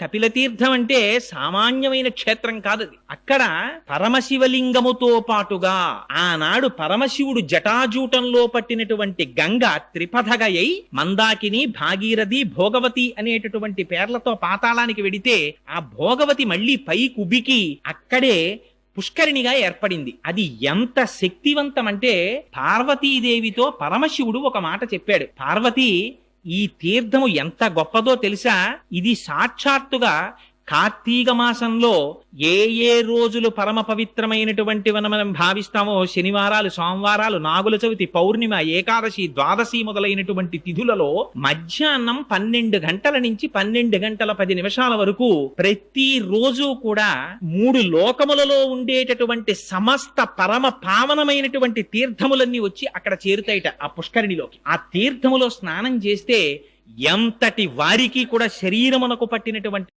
కపిలతీర్థం అంటే సామాన్యమైన క్షేత్రం కాదది. అక్కడ పరమశివలింగముతో పాటుగా ఆనాడు పరమశివుడు జటాజూటంలో పట్టినటువంటి గంగ త్రిపథగయై మందాకిని, భాగీరథి, భోగవతి అనేటటువంటి పేర్లతో పాతాళానికి వెడితే ఆ భోగవతి మళ్ళీ పైకుబికి అక్కడే పుష్కరిణిగా ఏర్పడింది. అది ఎంత శక్తివంతం అంటే పార్వతీదేవితో పరమశివుడు ఒక మాట చెప్పాడు. పార్వతి, ఈ తీర్థము ఎంత గొప్పదో తెలుసా? ఇది సాక్షాత్తుగా కార్తీక మాసంలో ఏ ఏ రోజులు పరమ పవిత్రమైనటువంటివని మనం భావిస్తామో, శనివారాలు, సోమవారాలు, నాగుల చవితి, పౌర్ణిమ, ఏకాదశి, ద్వాదశి మొదలైనటువంటి తిథులలో మధ్యాహ్నం 12 గంటల నుంచి 12 గంటల 10 నిమిషాల వరకు ప్రతి రోజు కూడా 3 లోకములలో ఉండేటటువంటి సమస్త పరమ పావనమైనటువంటి తీర్థములన్నీ వచ్చి అక్కడ చేరుతాయిట ఆ పుష్కరిణిలోకి. ఆ తీర్థములో స్నానం చేస్తే ఎంతటి వారికి కూడా శరీరమునకు పట్టినటువంటి